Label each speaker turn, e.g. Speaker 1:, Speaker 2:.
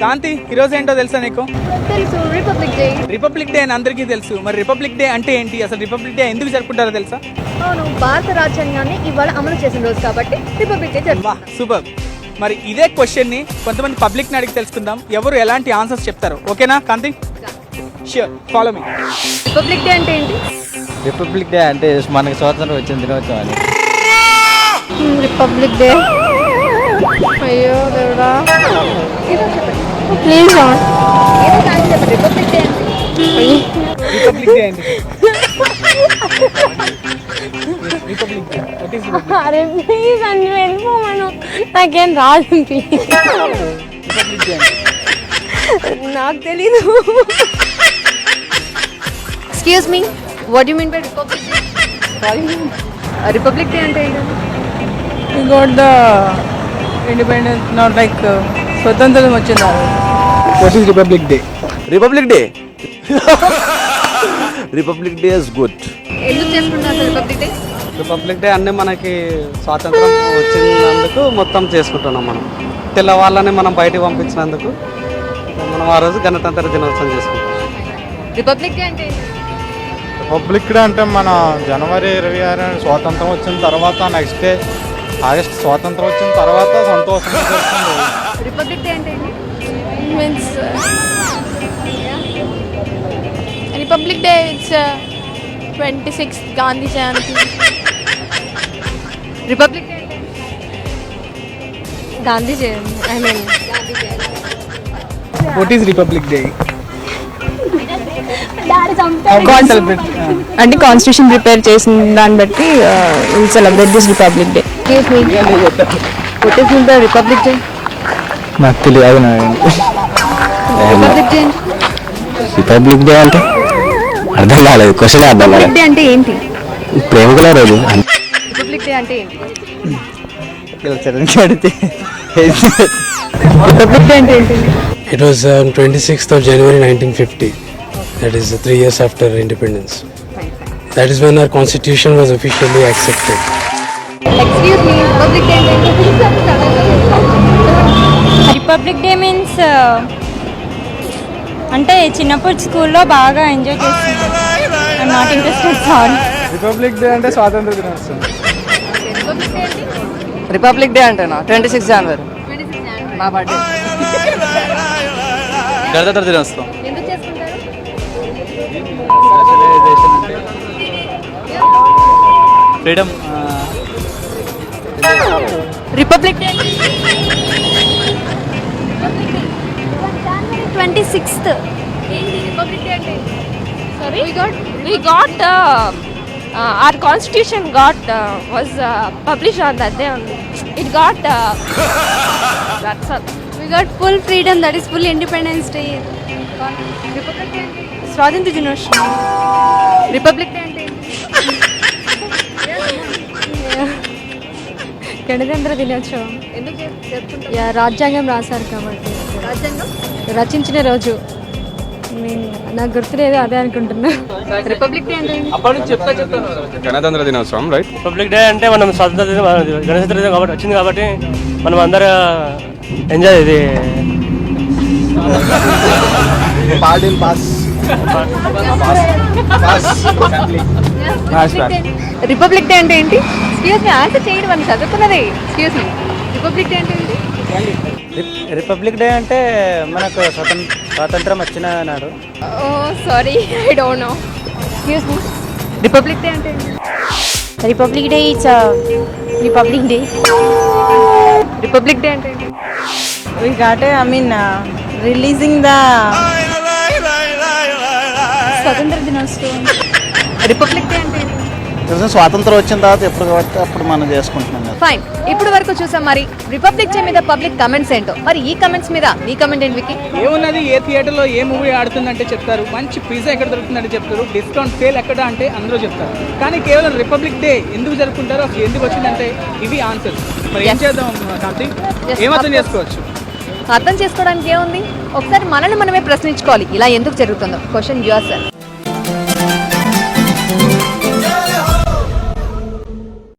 Speaker 1: కాంతి, ఈరోజు ఏంటో తెలుసా నీకు?
Speaker 2: తెలుసు, రిపబ్లిక్ డే.
Speaker 1: రిపబ్లిక్ డే అని అందరికీ తెలుసు. మరి రిపబ్లిక్ డే అంటే ఏంటి, అసలు రిపబ్లిక్ డే ఎందుకు జరుపుకుంటారో తెలుసా?
Speaker 2: అవును, భారత రాజ్యాంగాన్ని ఇవాళ అమలు చేసిన రోజు కాబట్టి రిపబ్లిక్ డే
Speaker 1: వా, సూపర్. మరి ఇదే క్వశ్చన్ని కొంతమంది పబ్లిక్ని అడిగి తెలుసుకుందాం, ఎవరు ఎలాంటి ఆన్సర్స్ చెప్తారు. ఓకేనా Kanti? Sure, follow me.
Speaker 2: Republic day అంటే ఏంటి?
Speaker 3: రిపబ్లిక్ డే అంటే మనకి స్వాతంత్రం వచ్చిన దినోత్సవం అని.
Speaker 2: రిపబ్లిక్ డే, అయ్యో దేవుడా, please republic day
Speaker 1: republic day ఏంటి? Republic day what is republic?
Speaker 4: అరే ప్లీజ్ అని వెళ్ళిపోమను, నాకేం రాదు ప్లీజ్.
Speaker 1: రిపబ్లిక్ డే అంటే
Speaker 2: నాకు తెలీదు. Excuse me, what you mean by republic day? Republic day అంటే ఏంటి?
Speaker 5: We got the independence, not like స్వతంత్రం వచ్చింది.
Speaker 1: What is republic day?
Speaker 6: Republic day republic day is good.
Speaker 2: ఎందుకు చేసుకుంటారు రిపబ్లిక్ డే?
Speaker 3: రిపబ్లిక్ డే అన్నీ మనకి స్వాతంత్రం వచ్చినందుకు మొత్తం చేసుకుంటున్నాం. మనం తెల్లవాళ్ళని మనం బయటికి పంపించినందుకు మనం ఆ రోజు గణతంత్ర దినోత్సవం చేసుకుంటాం.
Speaker 2: రిపబ్లిక్ డే అంటే ఏంటి?
Speaker 7: రిపబ్లిక్ డే అంటే మన జనవరి 26 స్వాతంత్రం వచ్చిన తర్వాత నెక్స్ట్ డే ఆగస్ట్ స్వాతంత్రం వచ్చిన తర్వాత సంతోషంగా జరుపుకుంటాం.
Speaker 2: రిపబ్లిక్ డే అంటే ఏంటి?
Speaker 4: Means republic day it's 26th Gandhi Jayanti.
Speaker 2: Republic day అంటే
Speaker 4: Gandhi Jayanti, I mean
Speaker 1: what is republic day? Celebrate
Speaker 5: అంటే కాన్స్టిట్యూషన్ ప్రిపేర్ చేసిన దాన్ని బట్టి will celebrate this republic day.
Speaker 2: Republic day
Speaker 3: నాకు తెలియదు.
Speaker 2: రిపబ్లిక్ డే
Speaker 3: రిపబ్లిక్ డే అంటే అర్థం కాలేదు, క్వశ్చన్ అర్థం కాలేదు.
Speaker 2: డే అంటే ఏంటి?
Speaker 3: ప్రేమికుల రోజు.
Speaker 2: రిపబ్లిక్ డే అంటే ఏంటి?
Speaker 3: అడిగితే
Speaker 5: రిపబ్లిక్ డే అంటే ఏంటి?
Speaker 8: It was on 26th of January 1950. That is 3 years after independence. That is when our constitution was officially accepted.
Speaker 2: Excuse me, republic day అంటే ఏంటి?
Speaker 4: రిపబ్లిక్ డే మీన్స్ అంటే చిన్నప్పుడు స్కూల్లో బాగా ఎంజాయ్ చేస్తున్నాను. I'm not interested, sorry.
Speaker 1: Republic day అంటే స్వాతంత్ర దినోత్సవం.
Speaker 2: రిపబ్లిక్ డే ఏంటి?
Speaker 5: రిపబ్లిక్ డే అంటేనా 26 జనవరి నా బర్త్డే.
Speaker 3: గణతంత్ర దినోత్సవం.
Speaker 2: ఎందుకు చేసుకుంటారు?
Speaker 3: ఫ్రీడమ్.
Speaker 2: Republic day
Speaker 4: 26th.
Speaker 2: ఏంటి? రిపబ్లిక్ డే అంటే
Speaker 4: Sorry? We got our constitution was published on that day only. It got that's all. We got full freedom, that is full Independence Day.
Speaker 2: Republic day అంటే
Speaker 4: స్వాతంత్ర దినోత్సవం.
Speaker 2: Republic day అంటే
Speaker 4: గణతంత్ర దినోత్సవం.
Speaker 2: ఎందుకు జరుపుకుంటారు?
Speaker 4: రాజ్యాంగం రాశారు కాబట్టి,
Speaker 2: రాజ్యాంగం
Speaker 4: రచించిన రోజు. నాకు గుర్తులేదు, అదే అనుకుంటున్నా.
Speaker 2: రిపబ్లిక్ డే అంటే
Speaker 6: గణతంత్ర దినోత్సవం, రైట్?
Speaker 9: రిపబ్లిక్ డే అంటే మనం స్వాతంత్ర దినం, గణతంత్ర దినం కాబట్టి వచ్చింది కాబట్టి మనం అందరూ ఎంజాయ్ ఇది
Speaker 2: రిపబ్లిక్ డే అంటే ఏంటి? ఎక్స్క్యూజ్ మీ, ఆన్సర్ చేయండి, మనం చదువుకున్నదే. ఎక్స్క్యూజ్ మీ, రిపబ్లిక్ డే అంటే ఏంటి?
Speaker 3: రిపబ్లిక్ డే అంటే మనకు స్వాతంత్రం వచ్చిన నాడు.
Speaker 4: Oh sorry, I don't know.
Speaker 2: Excuse me, republic day అంటే ఏంటి?
Speaker 4: Republic day it's republic day.
Speaker 2: Republic day అంటే ఏంటి?
Speaker 5: We got I mean releasing the
Speaker 4: స్వతంత్ర దినోత్సవం.
Speaker 2: రిపబ్లిక్ డే అంటే ఏంటి?
Speaker 3: స్వాతంత్రం వచ్చిన తర్వాత ఎప్పుడు కాబట్టి అప్పుడు మనం చేసుకుంటున్నాం కదా.
Speaker 2: ఫైన్, ఇప్పుడు వరకు చూసాం. మరి రిపబ్లిక్ డే మీద పబ్లిక్ కమెంట్స్ ఏంటో, మరి ఈ కమెంట్స్ మీద మీ కమెంట్ ఏంటి వికీ?
Speaker 1: ఏమున్నది, ఏ థియేటర్లో ఏ మూవీ ఆడుతుందంటే చెప్తారు, మంచి పిజ్జా ఎక్కడ దొరుకుతుందంటే చెప్తారు, డిస్కౌంట్ సేల్ ఎక్కడ అంటే అందరూ చెప్తారు. కానీ కేవలం రిపబ్లిక్ డే ఎందుకు జరుపుకుంటారో, అసలు ఎందుకు వచ్చిందంటే ఇవి ఆన్సర్స్. మరి ఏం చేద్దాం కాంతి? ఏమర్థం చేసుకోవచ్చు?
Speaker 2: అర్థం చేసుకోవడానికి ఏముంది, ఒకసారి మనల్ని మనమే ప్రశ్నించుకోవాలి, ఇలా ఎందుకు జరుగుతుందో. Question your self.